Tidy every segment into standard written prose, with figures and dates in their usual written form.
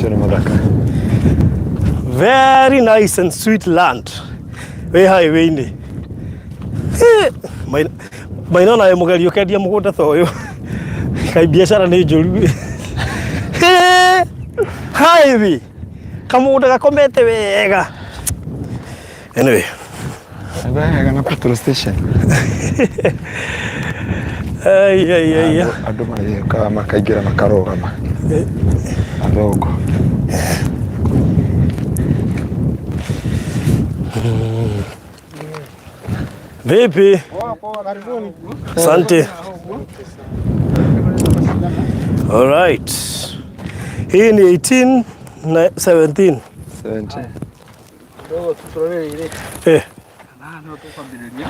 macio ni mathaka. Very nice and sweet land. We highway-ini. Maina na mugerio kendia mugunda ta uyu. Kai biashara ni njuru. Highway. Kamugunda gakomete wega. Anyway. Wega na petrol station. Ai. Andu mareka makaingira makarogama. Athongo. Vipi? Asante. All right. Hii ni 18 na 17. 17. Ndio tusolele ile. Ndio tukwambilia.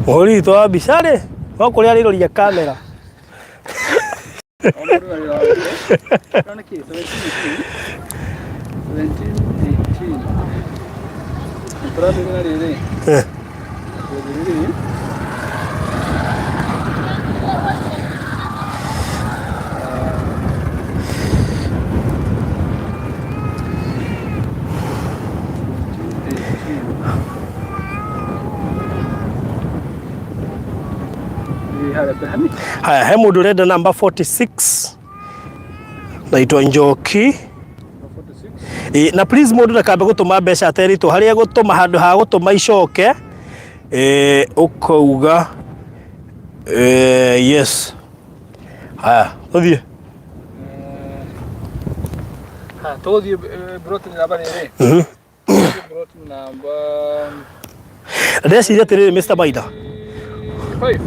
Ori to abisare wako ria riroria kamera. Ona ki 17 Entrando na rede. Haya, he mundu reda number 46 naitwa Njoki. Na please mundu ndakambe gutuma mbeca aterito haria gutuma handu ha gutuma icoke ukauga yes. Haya, tuthie. Tuthie broken number ire. Broken number. Ndeciria atiriri Mr. Maida. 5.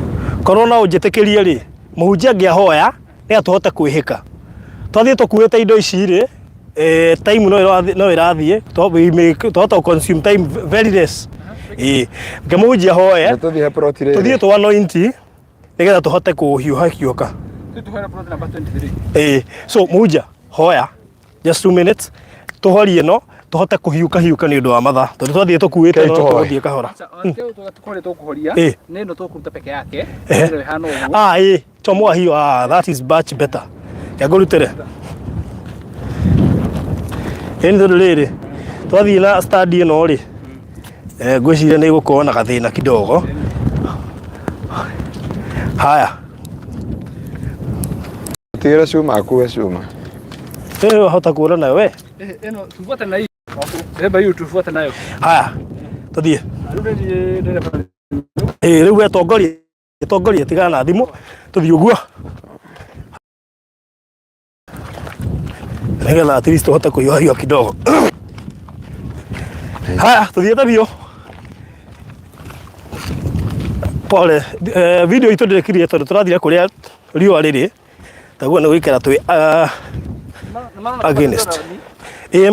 Korona unjitikirie ri muhunjia ngiahoya ni atuhote kwihika twathie tukuite indo ici ri time no irathie to consume time very less ngimuhunjia hoya tuthie plot ri tuthie tu anointi nigetha tuhote kuhiuha hiuka tutuhera plot number 23 so muhunjia hoya just 2 minutes tuhorie no tuhote kuhiuka ni undu wa matha tondu twathie tukuite no tuthie kahora tukore tukuhoria neno tukuruta peke yake ndio hano chomoa hiyo that is much better yagorutere endo riri twathie na study no ri ngwiciria ni gukorwo na gathina kidogo. Haya tira cuma akuwe cuma hota kuona nayo we eno tufuata na hii eba hiyo tufuata nayo. Haya tuthie riu wetongorie tigana na thimu tuthie uguo nigetha at least tuhota kuhiũha kidogo. Haya tuthie tabio pole video itu ndirekirie tondu turathire kuria riũa riri taguo ni gwikara twi against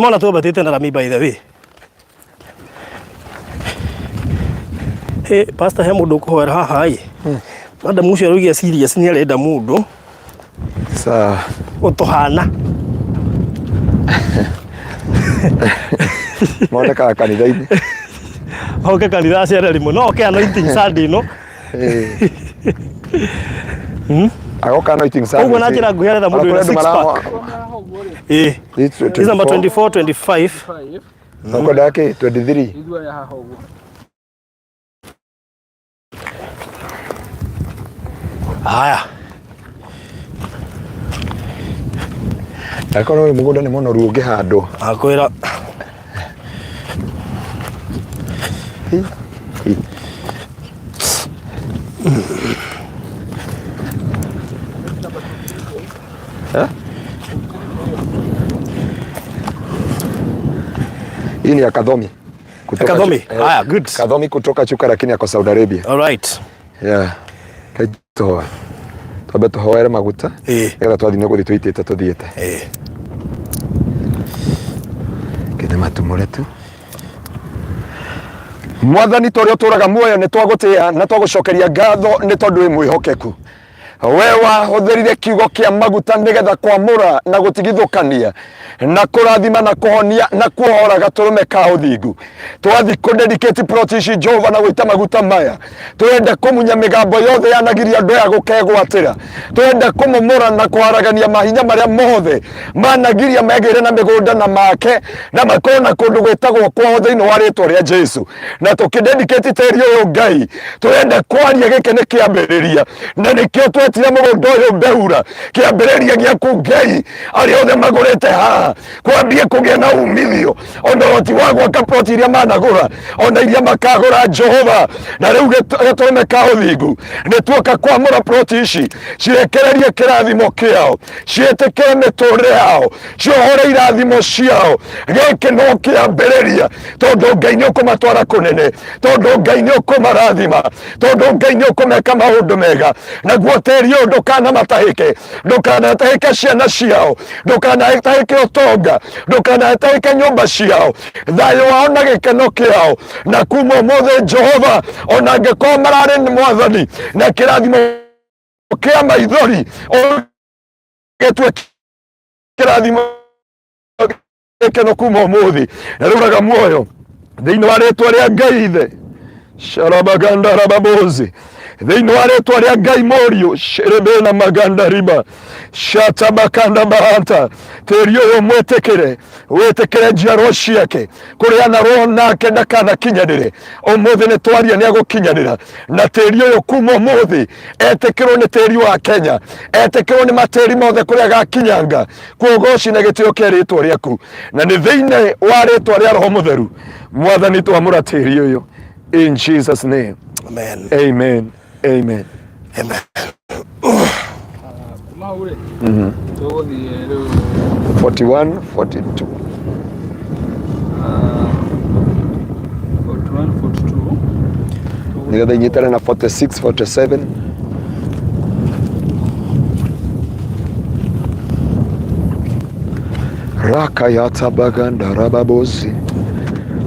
mona tubatite na rami by the way. Pastor he mundu kuhoera haha Mada mucio arugia serious ni arenda mundu sawa utuhana mona ka kanitha-ini oke kanitha cia rimo no ke anointing Sunday no agoka anointing Sunday ugo na njira nguheretha mundu ina 6 pack is number 24 25 noko dake 23 idua ya haha ugo. Haya akoro we mugunda ni mono ruo ngihando akwira hii ni ya Kadhomi kutoka Kadhomi. Haya good Kadhomi kutoka Chuka lakini yako Saudi Arabia. All right yeah kaito tabeto hoere maguta era twathine guthi twitite tuthiete kene matumuretu mwathani torio turaga muoyo ni twagutia na twagucokeria ngatho ni tondu wi mwihokeku we wahũthĩrire kiugo kia maguta nigetha kwamũra na gũtigithũkania na kũrathima na kũhonia na kuohora gatũrũme ka ũthingu. Twathi kũdedicate plot ici Jehova na gwĩta maguta maya. Twende kũmunya mĩgambo yothe yanagiria andũ aya gũkegwatĩra. Twende kũmũmũra na kũharagania mahinya marĩa mothe managiria megĩre na mĩgũnda na make na makorwo na kũndũ gwĩtagwo kwao thĩinĩ wa rĩtwa rĩa Jesu. Na tũkĩdedicate tĩri ũyũ Ngai, twende kwaria gĩkĩ nĩ kĩambĩrĩria na nĩkĩo twetire mũgũnda ũyũ Beuler, kĩambĩrĩria gĩaku Ngai, arĩa othe magũrĩte haha kwambie kũgĩa na umithio ona ũhoti wa gwaka ploti iria managũra ona iria makagũra Jehova. Na rĩu gatũrũme ka ũthingu nĩtuoka kwamũra ploti ici cirekererie kĩrathimo kĩao, ciĩtĩkĩre mĩtũrĩre yao, ciohore irathimo ciao. Gĩkĩ no kĩambĩrĩria, tondũ Ngai nĩ ũkũmatwara kũnene, tondũ Ngai nĩ ũkũmarathima, tondũ Ngai nĩ ũkũmeka maũndũ mega. Naguo tĩri ũyũ ndũkanamatahĩke, ndũkanatahĩke ciana ciao, ndũkanatahĩke ũtonga, ndũkanatahĩke nyũmba ciao, thayũ wao na gĩkeno kĩao. Na kuma ũmũthĩ Jehova, ona angĩkorwo mararĩ nĩ Mwathani na kĩrathimo kĩa maithori ũgĩtuĩke kĩrathimo gĩkeno kuma ũmũthĩ. Na rĩu raga muoyo thĩinĩ wa rĩtwa rĩa Ngai Ithe, sharabaganda rababozi, thĩinĩ wa rĩtwa rĩa Ngai Mũriũ, sherebena maganda riba shatabakanda bahanta. Tĩri ũyũ mwĩtĩkĩre, wĩtĩkĩre njiarwa ciake, kũrĩa na roho nake ndakanakinyanĩre. Ũmũthĩ nĩ twaria nĩ agũkinyanĩra, na tĩri ũyũ kuma ũmũthĩ etĩkĩrwo nĩ tĩri wa Kenya, etĩkĩrwo nĩ matĩri mothe kũrĩa agakinyanga, kuogoci na gĩtĩo kĩa rĩtwa rĩaku. Na nĩ thĩinĩ wa rĩtwa rĩa Roho Mũtheru Mwathani twamũra tĩri ũyũ, in Jesus name. Amen. Amen. Amen. Amen. 41, 42. 41, 42. Nigetha inyitane na 46, 47. Rakayata baganda rababozi,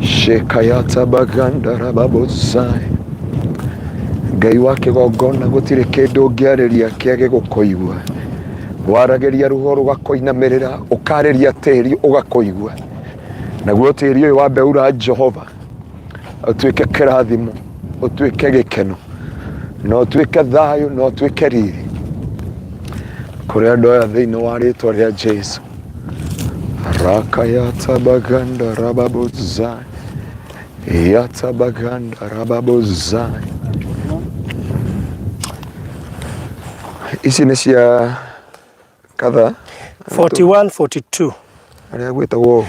shekayata baganda rababozai. Ngai wa kĩgongona gũtirĩ kĩndũ ũngĩarĩria kĩage gũkũigua. Warageria rũgo rũgakoinamĩrĩra, ũkarĩria tĩri ũgakoigua. Naguo tĩri ũyũ wa Beuler Jehova ũtuĩke kĩrathimo, ũtuĩke gĩkeno, na ũtuĩke thayũ, na ũtuĩke riri kũrĩ andũ aya thĩinĩ wa rĩtwa rĩa Jesu. Rakayata baganda rababozai, yata baganda rababozai. Ici nĩ cia kadha 41, 42. Arĩa gwĩtagwo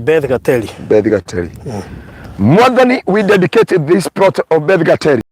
Beth Gateli. Beth Gateli. Mwathani, we dedicated this plot of Beth Gateli